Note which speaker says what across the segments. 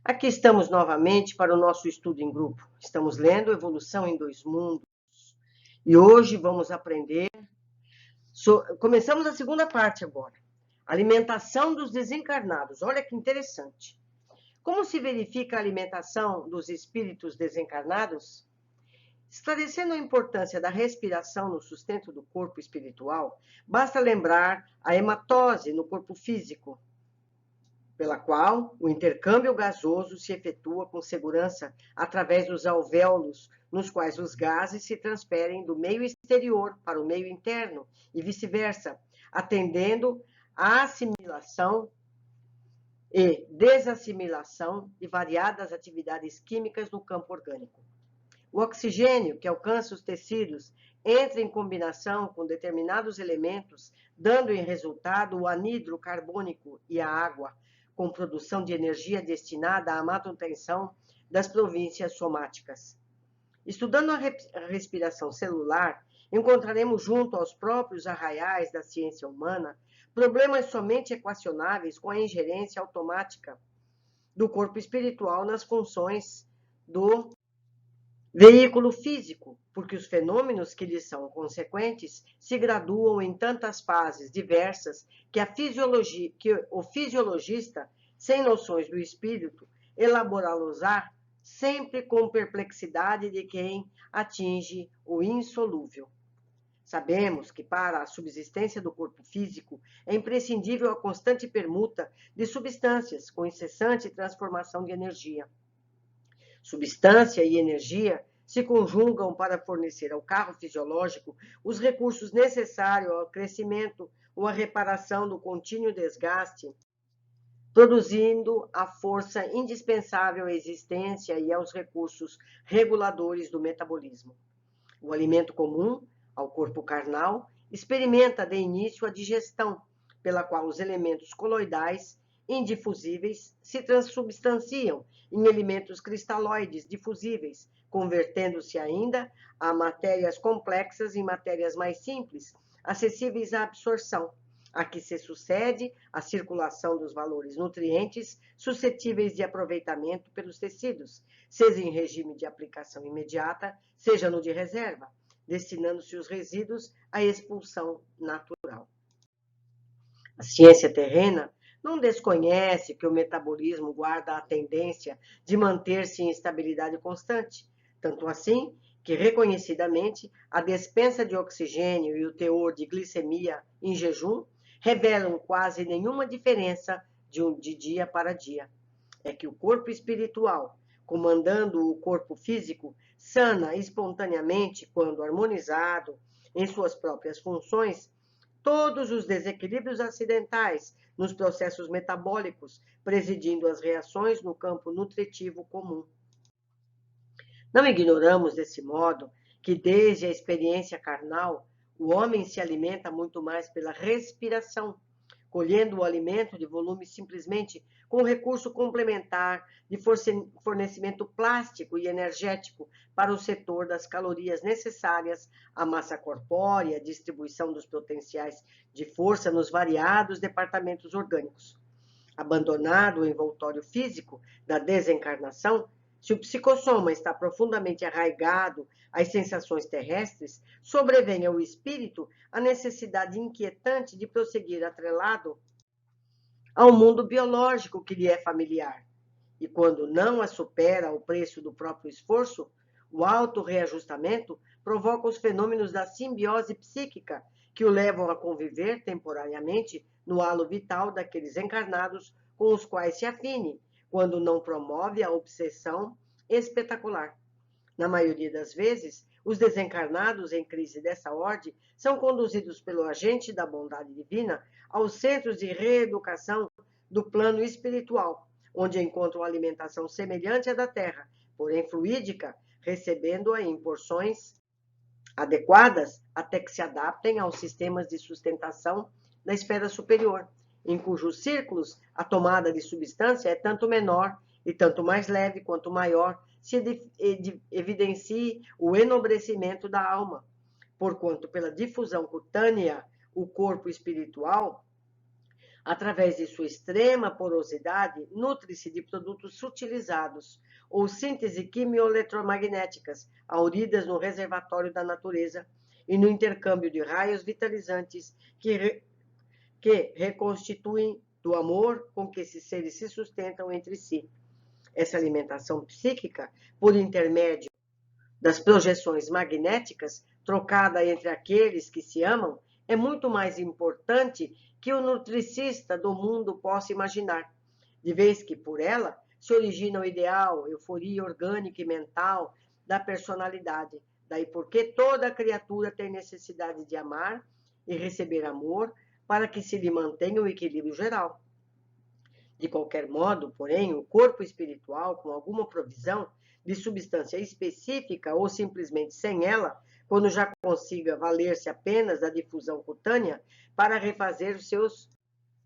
Speaker 1: Aqui estamos novamente para o nosso estudo em grupo. Estamos lendo Evolução em Dois Mundos. E hoje vamos aprender... Começamos a segunda parte agora. Alimentação dos desencarnados. Olha que interessante. Como se verifica a alimentação dos espíritos desencarnados? Esclarecendo a importância da respiração no sustento do corpo espiritual, basta lembrar a hematose no corpo físico, pela qual o intercâmbio gasoso se efetua com segurança através dos alvéolos, nos quais os gases se transferem do meio exterior para o meio interno e vice-versa, atendendo à assimilação e desassimilação de variadas atividades químicas no campo orgânico. O oxigênio, que alcança os tecidos, entra em combinação com determinados elementos, dando em resultado o anidro carbônico e a água, com produção de energia destinada à manutenção das províncias somáticas. Estudando a respiração celular, encontraremos junto aos próprios arraiais da ciência humana problemas somente equacionáveis com a ingerência automática do corpo espiritual nas funções do veículo físico, porque os fenômenos que lhes são consequentes se graduam em tantas fases diversas que o fisiologista, sem noções do espírito, elaborá-los-á sempre com perplexidade de quem atinge o insolúvel. Sabemos que para a subsistência do corpo físico é imprescindível a constante permuta de substâncias com incessante transformação de energia. Substância e energia se conjugam para fornecer ao carro fisiológico os recursos necessários ao crescimento ou à reparação do contínuo desgaste, produzindo a força indispensável à existência e aos recursos reguladores do metabolismo. O alimento comum ao corpo carnal experimenta de início a digestão, pela qual os elementos coloidais indifusíveis se transubstanciam em elementos cristalóides difusíveis, convertendo-se ainda a matérias complexas em matérias mais simples, acessíveis à absorção, a que se sucede a circulação dos valores nutrientes suscetíveis de aproveitamento pelos tecidos, seja em regime de aplicação imediata, seja no de reserva, destinando-se os resíduos à expulsão natural. A ciência terrena não desconhece que o metabolismo guarda a tendência de manter-se em estabilidade constante, tanto assim que, reconhecidamente, a despensa de oxigênio e o teor de glicemia em jejum revelam quase nenhuma diferença de dia para dia. É que o corpo espiritual, comandando o corpo físico, sana espontaneamente quando harmonizado em suas próprias funções todos os desequilíbrios acidentais nos processos metabólicos, presidindo as reações no campo nutritivo comum. Não ignoramos, desse modo, que desde a experiência carnal, o homem se alimenta muito mais pela respiração, colhendo o alimento de volume simplesmente com recurso complementar de fornecimento plástico e energético para o setor das calorias necessárias à massa corpórea, distribuição dos potenciais de força nos variados departamentos orgânicos. Abandonado o envoltório físico da desencarnação, se o psicossoma está profundamente arraigado às sensações terrestres, sobrevém ao espírito a necessidade inquietante de prosseguir atrelado ao mundo biológico que lhe é familiar. E quando não a supera ao preço do próprio esforço, o autorreajustamento provoca os fenômenos da simbiose psíquica que o levam a conviver temporariamente no halo vital daqueles encarnados com os quais se afine, quando não promove a obsessão espetacular. Na maioria das vezes, os desencarnados em crise dessa ordem são conduzidos pelo agente da bondade divina aos centros de reeducação do plano espiritual, onde encontram alimentação semelhante à da terra, porém fluídica, recebendo-a em porções adequadas até que se adaptem aos sistemas de sustentação da esfera superior, em cujos círculos a tomada de substância é tanto menor e tanto mais leve quanto maior se evidencie o enobrecimento da alma, porquanto pela difusão cutânea o corpo espiritual Através de sua extrema porosidade, nutre-se de produtos sutilizados ou síntese quimio-eletromagnéticas, auridas no reservatório da natureza e no intercâmbio de raios vitalizantes que reconstituem do amor com que esses seres se sustentam entre si. Essa alimentação psíquica, por intermédio das projeções magnéticas, trocada entre aqueles que se amam, é muito mais importante que o nutricista do mundo possa imaginar, de vez que por ela se origina o ideal, euforia orgânica e mental da personalidade. Daí porque toda criatura tem necessidade de amar e receber amor para que se lhe mantenha o equilíbrio geral. De qualquer modo, porém, o corpo espiritual, com alguma provisão de substância específica ou simplesmente sem ela, quando já consiga valer-se apenas da difusão cutânea para refazer os seus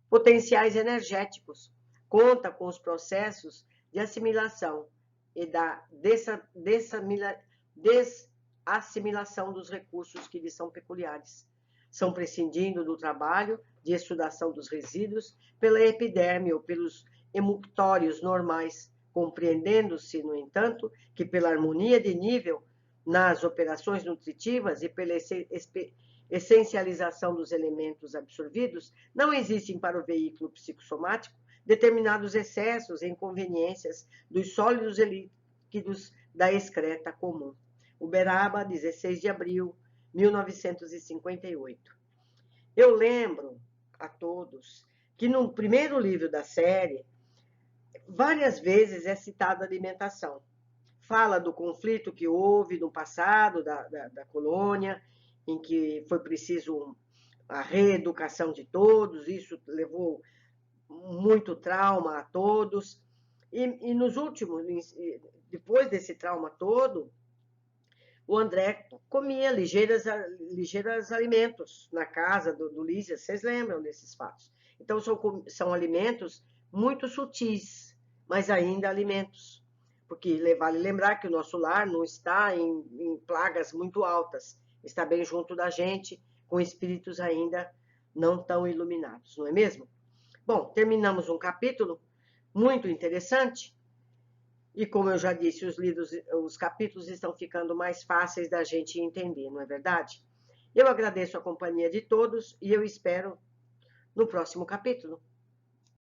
Speaker 1: potenciais energéticos, conta com os processos de assimilação e da desassimilação dos recursos que lhe são peculiares. São prescindindo do trabalho de exsudação dos resíduos pela epiderme ou pelos emuctórios normais, compreendendo-se, no entanto, que pela harmonia de nível nas operações nutritivas e pela essencialização dos elementos absorvidos, não existem para o veículo psicossomático determinados excessos e inconveniências dos sólidos e líquidos da excreta comum. Uberaba, 16 de abril, 1958. Eu lembro a todos que no primeiro livro da série, várias vezes é citada a alimentação. Fala do conflito que houve no passado da colônia, em que foi preciso a reeducação de todos, isso levou muito trauma a todos. E nos últimos, depois desse trauma todo, o André comia ligeiros alimentos na casa do Lísias, vocês lembram desses fatos? Então, são alimentos muito sutis, mas ainda alimentos. Porque vale lembrar que o nosso lar não está em plagas muito altas, está bem junto da gente, com espíritos ainda não tão iluminados, não é mesmo? Bom, terminamos um capítulo muito interessante, e como eu já disse, os capítulos estão ficando mais fáceis da gente entender, não é verdade? Eu agradeço a companhia de todos e eu espero no próximo capítulo.